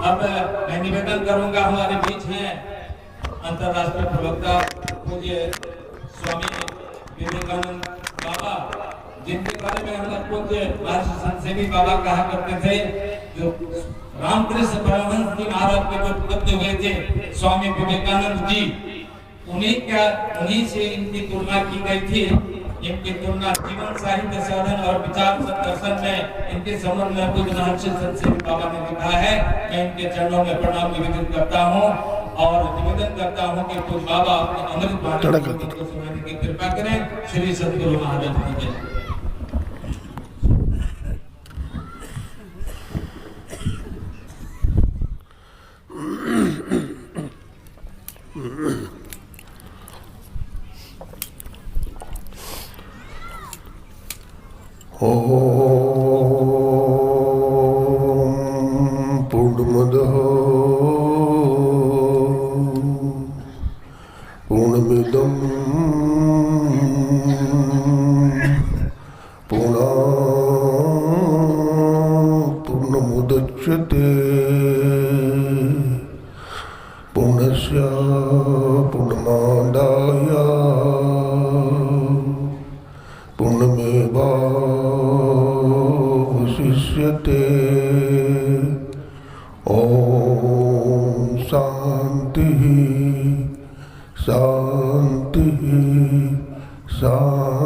अब मैं निवेदन करूंगा, हमारे बीच हैं अंतर्राष्ट्रीय प्रवक्ता पूज्य स्वामी विवेकानंद बाबा, जिनके बारे में हम लोग पूज्य महर्षि संत सेवी बाबा कहा करते थे, जो रामकृष्ण परमहंस जी महाराज के जो पुत्र हुए थे स्वामी विवेकानंद जी, उन्हीं से इनकी तुलना की गई थी। इनकी तुलना जीवन साहित्य साधन और विचार दर्शन में इनके संबंध में पूज्य महर्षि संत सेवी बाबा ने लिखा है। मैं इनके चरणों में प्रणाम निवेदन करता हूँ और निवेदन करता हूँ कि पूज्य बाबा अपने अमृत वाणी को सुनाने की कृपा करें। श्री सद्गुरु महाराज की जय। पूर्णमदः पूर्णमिदं पूर्णमुदच्यते पूर्णस्य पूर्णमादाय पूर्णमेवावशिष्यते। ओम शांति शांति शांति।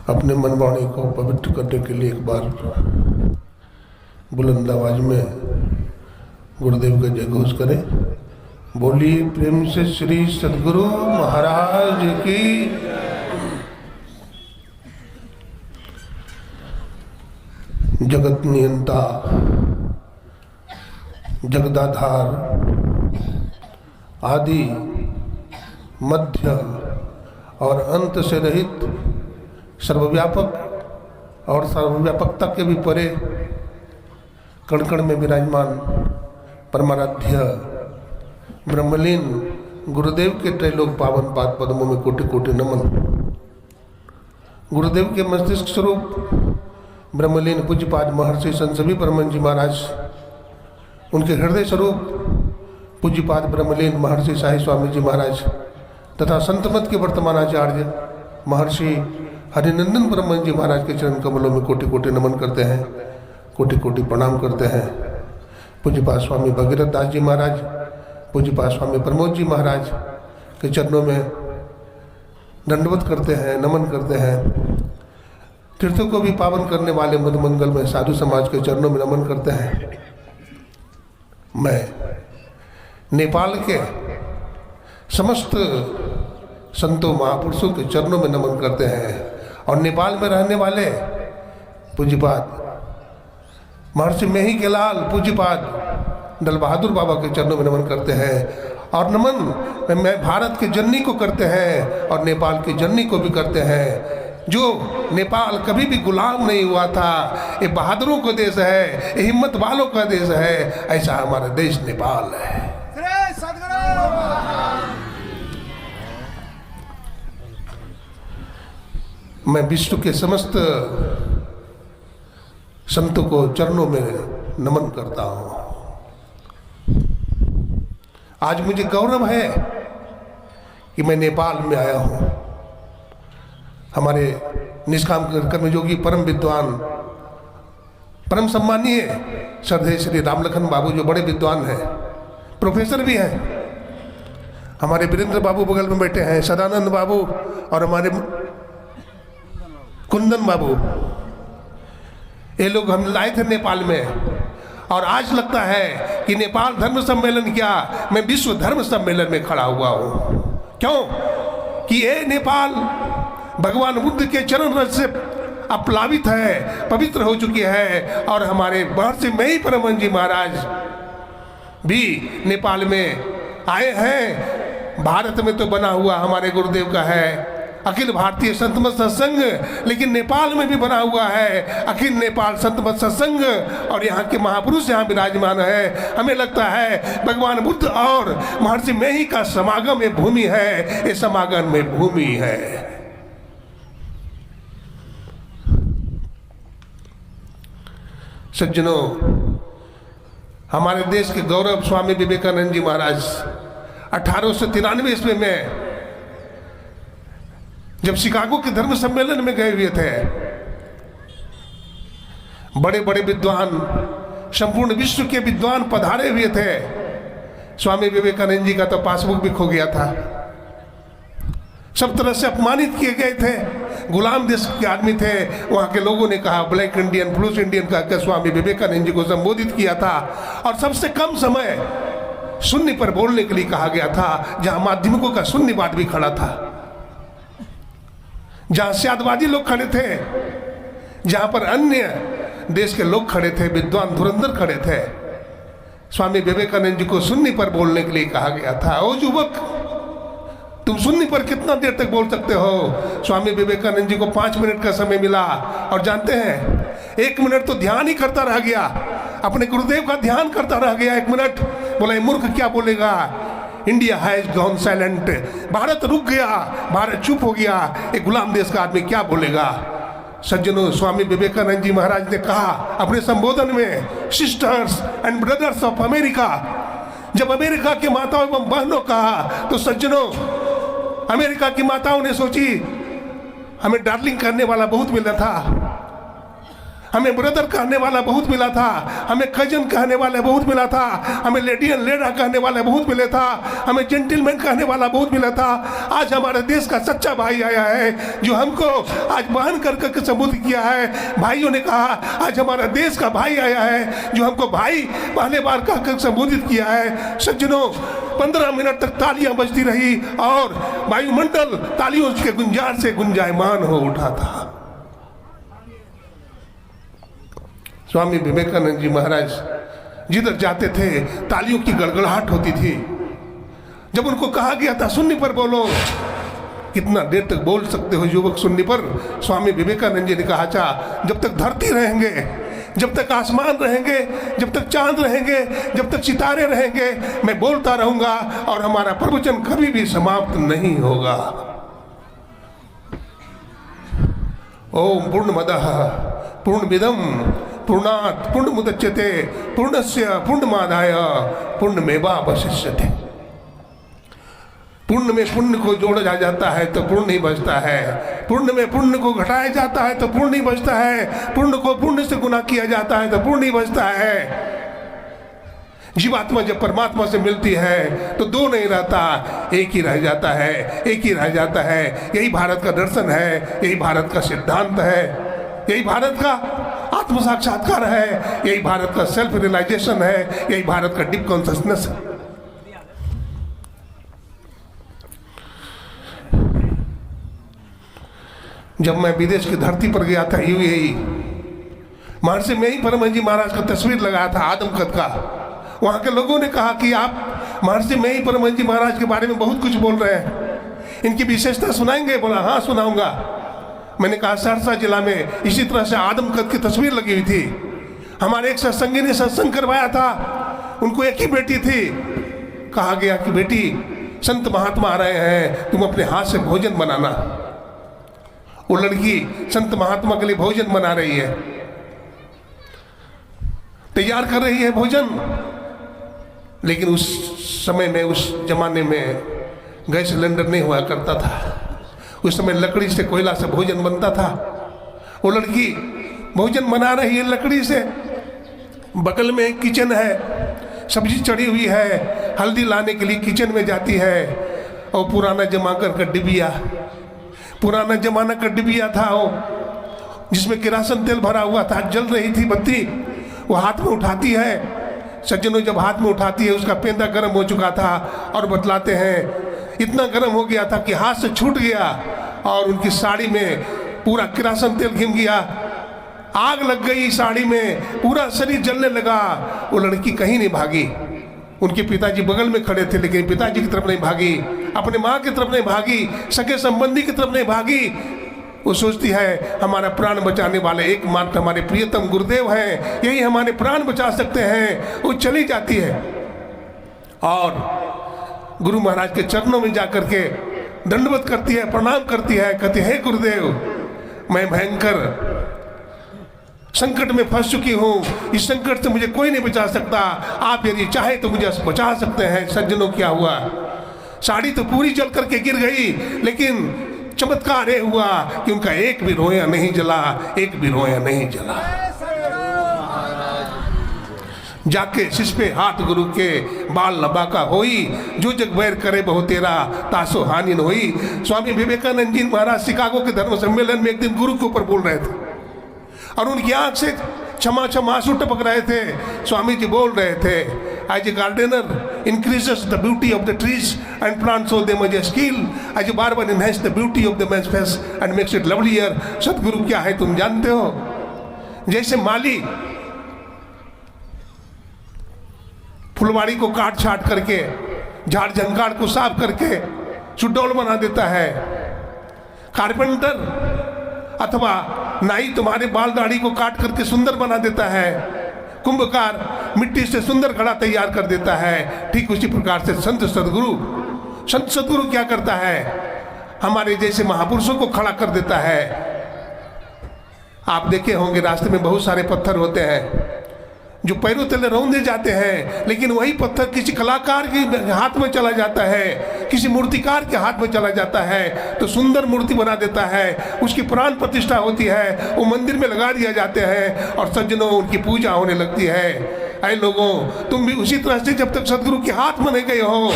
अपने मन वाणी को पवित्र करने के लिए एक बार बुलंद आवाज में गुरुदेव का जय घोष करें। बोलिए प्रेम से श्री सद्गुरु महाराज की। जगत नियंता, जगदाधार, आदि, मध्य और अंत से रहित, सर्वव्यापक और सर्वव्यापकता के भी परे कण कण में विराजमान परमाराध्य ब्रह्मलीन गुरुदेव के त्रैलोक पावन पाद पद्मों में कोटि कोटि नमन। गुरुदेव के मस्तिष्क स्वरूप ब्रह्मलीन पूज्यपाद महर्षि संत सेवी परमहंस जी महाराज, उनके हृदय स्वरूप पूज्यपाद ब्रह्मलीन महर्षि शाही स्वामी जी महाराज तथा संतमत के वर्तमान आचार्य महर्षि हरिनंदन परमहंस जी महाराज के चरण कमलों में कोटि कोटि नमन करते हैं, कोटि कोटि प्रणाम करते हैं। पूज्यपाद स्वामी भगीरथ दास जी महाराज, पूज्यपाद स्वामी प्रमोद जी महाराज के चरणों में दंडवत करते हैं, नमन करते हैं। तीर्थों को भी पावन करने वाले मध मंगल में साधु समाज के चरणों में नमन करते हैं। मैं नेपाल के समस्त संतों महापुरुषों के चरणों में नमन करते हैं और नेपाल में रहने वाले पूज्यपाद महर्षि मेही के लाल पूज्यपाद दल बहादुर बाबा के चरणों में नमन करते हैं। और नमन मैं भारत के जननी को करते हैं और नेपाल की जननी को भी करते हैं। जो नेपाल कभी भी गुलाम नहीं हुआ था, ये बहादुरों का देश है, ये हिम्मत वालों का देश है, ऐसा हमारा देश नेपाल है। मैं विश्व के समस्त संतों को चरणों में नमन करता हूँ। आज मुझे गौरव है कि मैं नेपाल में आया हूँ। हमारे निष्काम कर्मयोगी परम विद्वान, परम सम्मानीय श्रद्धेय श्री रामलखन बाबू जो बड़े विद्वान हैं, प्रोफेसर भी हैं, हमारे वीरेंद्र बाबू बगल में बैठे हैं, सदानंद बाबू और हमारे कुंदन बाबू, ये लोग हम लाए थे नेपाल में। और आज लगता है कि नेपाल धर्म सम्मेलन क्या, मैं विश्व धर्म सम्मेलन में खड़ा हुआ हूँ। क्यों कि ये नेपाल भगवान बुद्ध के चरण रज से अपलावित है, पवित्र हो चुकी है। और हमारे महर्षि मेही परमहंस जी महाराज भी नेपाल में आए हैं। भारत में तो बना हुआ हमारे गुरुदेव का है अखिल भारतीय संत मत सत्संग, लेकिन नेपाल में भी बना हुआ है अखिल नेपाल संत मत सत्संग। और यहाँ के महापुरुष यहाँ विराजमान है। हमें लगता है भगवान बुद्ध और महर्षि मेही का समागम में भूमि है, ये समागम में भूमि है। सज्जनों, हमारे देश के गौरव स्वामी विवेकानंद जी महाराज 1893 ईस्वी में जब शिकागो के धर्म सम्मेलन में गए हुए थे, बड़े बड़े विद्वान, संपूर्ण विश्व के विद्वान पधारे हुए थे। स्वामी विवेकानंद जी का तो पासबुक भी खो गया था, सब तरह से अपमानित किए गए थे, गुलाम देश के आदमी थे। वहाँ के लोगों ने कहा ब्लैक इंडियन, ब्लूस इंडियन कहकर स्वामी विवेकानंद जी को संबोधित किया था। और सबसे कम समय शून्य पर बोलने के लिए कहा गया था, जहाँ माध्यमिकों का शून्यवाद भी खड़ा था, जहाँ स्यादवादी लोग खड़े थे, जहाँ पर अन्य देश के लोग खड़े थे, विद्वान धुरंधर खड़े थे। स्वामी विवेकानंद जी को शून्य पर बोलने के लिए कहा गया था। ओ युवक, तुम शून्य पर कितना देर तक बोल सकते हो? स्वामी विवेकानंद जी को 5 मिनट का समय मिला, और जानते हैं 1 मिनट तो ध्यान ही करता रह गया, अपने गुरुदेव का ध्यान करता रह गया। 1 मिनट बोला, मूर्ख क्या बोलेगा, India has gone silent, Bharat रुक गया, भारत चुप हो गया, एक गुलाम देश का आदमी क्या बोलेगा। सज्जनों, स्वामी विवेकानंद जी महाराज ने कहा अपने संबोधन में, sisters and brothers of America. जब अमेरिका की माताओं एवं बहनों कहा तो सज्जनों, अमेरिका की माताओं ने सोची हमें डार्लिंग करने वाला बहुत मिला था, हमें ब्रदर कहने वाला बहुत मिला था, हमें कजन कहने वाला बहुत मिला था, हमें लेडी एंड लेडा कहने वाला बहुत मिला था, हमें जेंटलमैन कहने वाला बहुत मिला था। आज हमारे देश का सच्चा भाई आया है जो हमको आज बहन कर संबोधित किया है। भाइयों ने कहा आज हमारा देश का भाई आया है जो हमको भाई पहले बार कहकर संबोधित किया है। सज्जनों, 15 मिनट तक तालियां बजती रही और वायुमंडल तालियों के गुंजार से गुंजायमान हो उठा था। स्वामी विवेकानंद जी महाराज जिधर जाते थे तालियों की गड़गड़ाहट होती थी। जब उनको कहा गया था शून्य पर बोलो, कितना देर तक बोल सकते हो युवक शून्य पर? स्वामी विवेकानंद जी ने कहा, अच्छा जब तक धरती रहेंगे, जब तक आसमान रहेंगे, जब तक चांद रहेंगे, जब तक सितारे रहेंगे, मैं बोलता रहूंगा और हमारा प्रवचन कभी भी समाप्त नहीं होगा। ओम पूर्णमदः पूर्णमिदं पूर्णात् पूर्णमुदच्यते पूर्णस्य पूर्णमादाय पूर्णमेवावशिष्यते। पुण्य में पुण्य को जोड़ा जाता है तो पुण्य ही बचता है, पुण्य में पुण्य को घटाया जाता है तो पुण्य ही बचता है, पुण्य को पुण्य से गुना किया जाता है तो पुण्य ही बचता है। जीवात्मा जब परमात्मा से मिलती है तो दो नहीं रहता, एक ही रह जाता है, एक ही रह जाता है। यही भारत का दर्शन है, यही भारत का सिद्धांत है, यही भारत का आत्म साक्षात्कार है, यही भारत का सेल्फ रियलाइजेशन है, यही भारत का डीप कॉन्शियसनेस है। जब मैं विदेश की धरती पर गया था यूएई, महर्षि में ही परमहंस जी महाराज का तस्वीर लगाया था आदमकद का। वहाँ के लोगों ने कहा कि आप महर्षि में ही परमहंस जी महाराज के बारे में बहुत कुछ बोल रहे हैं, इनकी विशेषता सुनाएंगे? बोला हाँ सुनाऊंगा। मैंने कहा सहरसा जिला में इसी तरह से आदमकद की तस्वीर लगी हुई थी। हमारे एक सत्संगी ने सत्संग करवाया था, उनको एक ही बेटी थी। कहा गया कि बेटी संत महात्मा आ रहे हैं, तुम अपने हाथ से भोजन बनाना। वो लड़की संत महात्मा के लिए भोजन बना रही है, तैयार कर रही है भोजन। लेकिन उस समय में, उस जमाने में गैस सिलेंडर नहीं हुआ करता था, उस समय लकड़ी से, कोयला से भोजन बनता था। वो लड़की भोजन बना रही है लकड़ी से, बगल में एक किचन है, सब्जी चढ़ी हुई है, हल्दी लाने के लिए किचन में जाती है। और पुराना जमाना का डिबिया, पुराना जमाना का डिबिया था वो, जिसमें किरासन तेल भरा हुआ था, जल रही थी बत्ती, वो हाथ में उठाती है। सज्जनों, जब हाथ में उठाती है उसका पेंदा गर्म हो चुका था और बतलाते हैं इतना गर्म हो गया था कि हाथ से छूट गया और उनकी साड़ी में पूरा किरासन तेल घिम गया, आग लग गई साड़ी में, पूरा शरीर जलने लगा। वो लड़की कहीं नहीं भागी, उनके पिताजी बगल में खड़े थे, लेकिन पिताजी की तरफ नहीं भागी, अपने माँ की तरफ नहीं भागी, सगे संबंधी की तरफ नहीं भागी। वो सोचती है हमारा प्राण बचाने वाले एकमात्र हमारे प्रियतम गुरुदेव हैं, यही हमारे प्राण बचा सकते हैं। वो चली जाती है और गुरु महाराज के चरणों में जाकर के दंडवत करती है, प्रणाम करती है, कहती है हे गुरुदेव, मैं भयंकर संकट में फंस चुकी हूँ, इस संकट से मुझे कोई नहीं बचा सकता, आप यदि चाहे तो मुझे बचा सकते हैं। सज्जनों, क्या हुआ? साड़ी तो पूरी जल करके गिर गई, लेकिन चमत्कार ये हुआ कि उनका एक भी रोया नहीं जला, एक भी रोया नहीं जला। जाके शिष पे हाथ गुरु के बाल लबा का होई, जो जग बैर करे बहु तेरा तासो हानि न होई। स्वामी विवेकानंद जी महाराज शिकागो के धर्म सम्मेलन में एक दिन गुरु के ऊपर बोल रहे थे और उनकी आंख से क्षमा क्षमा आंसू टपक रहे थे। स्वामी जी बोल रहे थे, as a gardener increases the beauty of the trees and plants so they must skill, as a barber enhances the beauty of the man's face and makes it lovelier। सतगुरु क्या है तुम जानते हो? जैसे माली फुलवाड़ी को काट छाट करके, झाड़ झंकाड़ को साफ करके सुडौल बना देता है, कारपेंटर अथवा नाई तुम्हारे बाल दाढ़ी को काट करके सुंदर बना देता है, कुंभकार मिट्टी से सुंदर घड़ा तैयार कर देता है, ठीक उसी प्रकार से संत सदगुरु क्या करता है? हमारे जैसे महापुरुषों को खड़ा कर देता है। आप देखे होंगे रास्ते में बहुत सारे पत्थर होते हैं जो पैरों तले रौंदे जाते हैं, लेकिन वही पत्थर किसी कलाकार के हाथ में चला जाता है, किसी मूर्तिकार के हाथ में चला जाता है तो सुंदर मूर्ति बना देता है, उसकी प्राण प्रतिष्ठा होती है, वो मंदिर में लगा दिया जाते हैं और सज्जनों उनकी पूजा होने लगती है। ऐ लोगों, तुम भी उसी तरह से जब तक सदगुरु के हाथ में नहीं गए हो,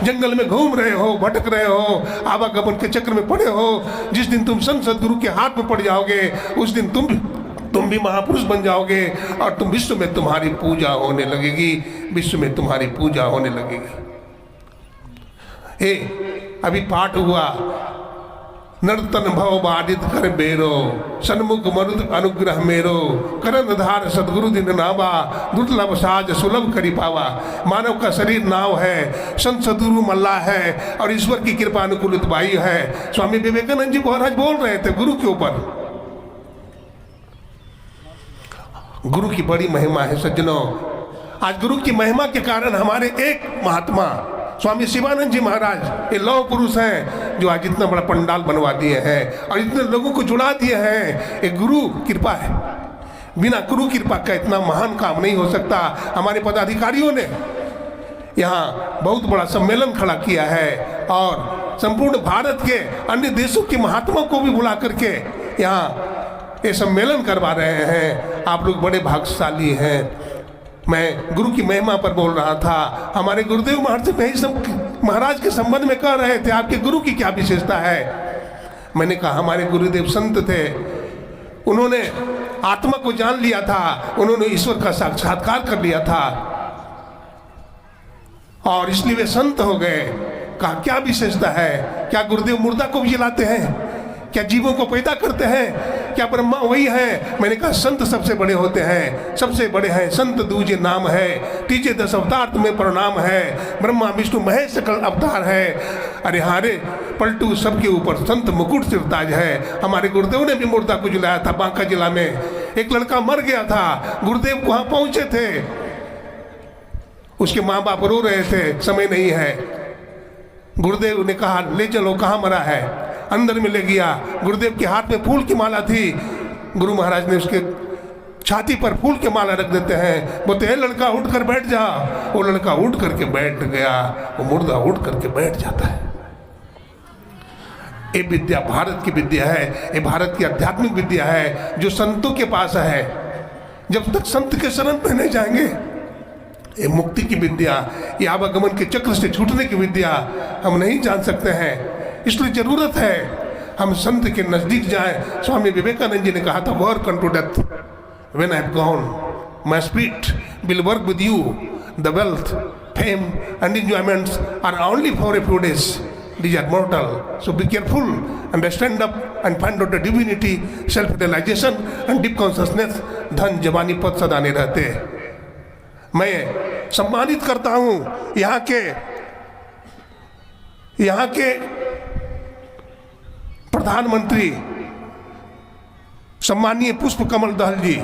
जंगल में घूम रहे हो, भटक रहे हो, आवागमन के चक्र में पड़े हो, जिस दिन तुम संत सदगुरु के हाथ में पड़ जाओगे उस दिन तुम भी महापुरुष बन जाओगे और तुम विश्व में तुम्हारी पूजा होने लगेगी, विश्व में तुम्हारी पूजा होने लगेगी। अभी पाठ हुआ, नर्तन भव बाधित कर बेरो, सन्मुख मरुद अनुग्रह मेरो, करन धार सदगुरु दिन नावा, दुर्लभ साज सुलभ करी पावा। मानव का शरीर नाव है, संत सदगुरु मल्ला है और ईश्वर की कृपा अनुकूलित वायु है। स्वामी विवेकानंद जी महाराज बोल रहे थे गुरु के ऊपर। गुरु की बड़ी महिमा है सज्जनों। आज गुरु की महिमा के कारण हमारे एक महात्मा स्वामी शिवानंद जी महाराज ये लौह पुरुष हैं जो आज इतना बड़ा पंडाल बनवा दिए हैं और इतने लोगों को जुड़ा दिए हैं। एक गुरु कृपा है, बिना गुरु कृपा का इतना महान काम नहीं हो सकता। हमारे पदाधिकारियों ने यहाँ बहुत बड़ा सम्मेलन खड़ा किया है और संपूर्ण भारत के अन्य देशों के महात्मा को भी बुला करके यहाँ ये सम्मेलन करवा रहे हैं। आप लोग बड़े भाग्यशाली हैं। मैं गुरु की महिमा पर बोल रहा था। हमारे गुरुदेव महाराज के संबंध में कह रहे थे आपके गुरु की क्या विशेषता है। मैंने कहा हमारे गुरुदेव संत थे, उन्होंने आत्मा को जान लिया था, उन्होंने ईश्वर का साक्षात्कार कर लिया था और इसलिए वे संत हो गए। कहा क्या विशेषता है? क्या गुरुदेव मुर्दा को भी जिलाते हैं? क्या जीवों को पैदा करते हैं? क्या ब्रह्मा वही है? मैंने कहा संत सबसे बड़े होते हैं, सबसे बड़े हैं संत दूजे नाम है, तीजे 10 अवतार तुम्हें प्रणाम है, ब्रह्मा विष्णु महेश सकल अवतार है, अरे हारे पलटू सबके ऊपर संत मुकुट सिरताज है। हमारे गुरुदेव ने भी मुर्दा को जलाया था। बांका जिला में एक लड़का मर गया था, गुरुदेव वहां पहुंचे थे, उसके माँ बाप रो रहे थे, समय नहीं है। गुरुदेव ने कहा ले चलो, कहाँ मरा है? अंदर में ले गया। गुरुदेव के हाथ में फूल की माला थी, गुरु महाराज ने उसके छाती पर फूल की माला रख देते हैं। बोलते लड़का उठ कर बैठ जा। वो लड़का उठ करके बैठ गया, वो मुर्दा उठ करके बैठ जाता है। ये विद्या भारत की विद्या है, ये भारत की आध्यात्मिक विद्या है जो संतों के पास है। जब तक संत के शरण में नहीं जाएंगे, ये मुक्ति की विद्या, ये आवागमन के चक्र से छूटने की विद्या हम नहीं जान सकते हैं। इसलिए जरूरत है हम संत के नजदीक जाएं। स्वामी विवेकानंद जी ने कहा था work unto death, when I have gone my spirit will work with you, the wealth fame and enjoyments are only for a few days, these are mortal, so be careful and stand up and find out the divinity, self realization and deep consciousness। धन जवानी पद सदा नहीं रहते। मैं सम्मानित करता हूं यहाँ के प्रधानमंत्री सम्मानीय पुष्प कमल दहल जी,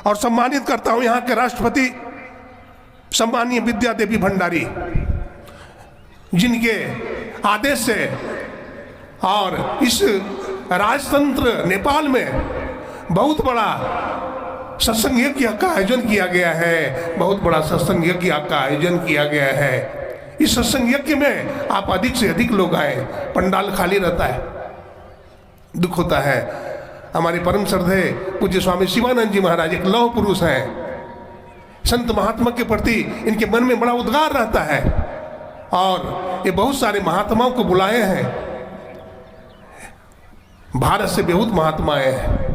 और सम्मानित करता हूं यहाँ के राष्ट्रपति सम्मानीय विद्या देवी भंडारी, जिनके आदेश से और इस राजतंत्र नेपाल में बहुत बड़ा सत्संग यज्ञ का आयोजन किया गया है, बहुत बड़ा सत्संग यज्ञ का आयोजन किया गया है। इस सत्संग यज्ञ में आप अधिक से अधिक लोग आए, पंडाल खाली रहता है, दुख होता है। हमारे परम श्रद्धेय पूज्य स्वामी शिवानंद जी महाराज एक लौह पुरुष हैं, संत महात्मा के प्रति इनके मन में बड़ा उद्गार रहता है और ये बहुत सारे महात्माओं को बुलाए हैं, भारत से बहुत महात्मा आए हैं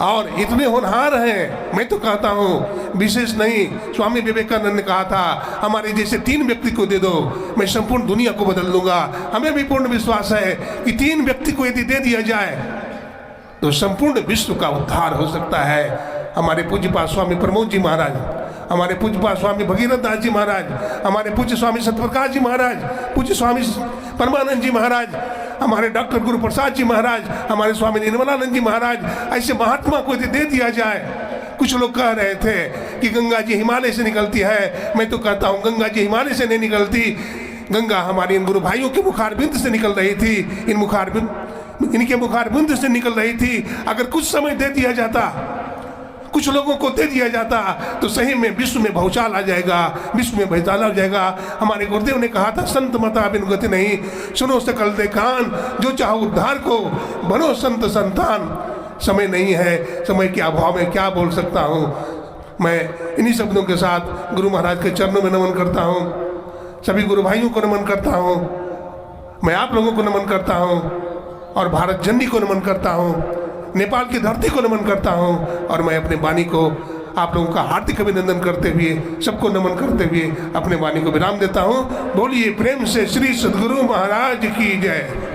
और इतने होनहार हैं। मैं तो कहता हूँ विशेष नहीं, स्वामी विवेकानंद ने कहा था हमारे जैसे 3 व्यक्ति को दे दो, मैं संपूर्ण दुनिया को बदल दूंगा। हमें भी पूर्ण विश्वास है कि 3 व्यक्ति को यदि दे दिया जाए तो संपूर्ण विश्व का उद्धार हो सकता है। हमारे पूज्यपाद स्वामी प्रमोद जी महाराज, हमारे पूज्यपाद स्वामी भगीरथ दास जी महाराज, हमारे पूज्य स्वामी सत्यप्रकाश जी महाराज, पूज्य स्वामी परमानंद जी महाराज, हमारे डॉक्टर गुरु प्रसाद जी महाराज, हमारे स्वामी निर्मलानंद जी महाराज, ऐसे महात्मा को यदि दे दिया जाए। कुछ लोग कह रहे थे कि गंगा जी हिमालय से निकलती है, मैं तो कहता हूँ गंगा जी हिमालय से नहीं निकलती, गंगा हमारे इन गुरु भाइयों के मुखारबिंद से निकल रही थी, इनके मुखारबिंद से निकल रही थी। अगर कुछ समय दे दिया जाता, कुछ लोगों को दे दिया जाता तो सही में विश्व में भौचाल आ जाएगा, विश्व में भौचाल आ जाएगा। हमारे गुरुदेव ने कहा था संत मता बिन गति नहीं, सुनो सकल दे कान, जो चाहो उद्धार को बनो संत संतान। समय नहीं है, समय के अभाव में क्या बोल सकता हूँ। मैं इन्हीं शब्दों के साथ गुरु महाराज के चरणों में नमन करता हूँ, सभी गुरु भाइयों को नमन करता हूँ, मैं आप लोगों को नमन करता हूँ और भारत जननी को नमन करता हूँ, नेपाल की धरती को नमन करता हूँ और मैं अपने वाणी को आप लोगों का हार्दिक अभिनंदन करते हुए, सबको नमन करते हुए अपने वाणी को विराम देता हूँ। बोलिए प्रेम से श्री सद्गुरु महाराज की जय।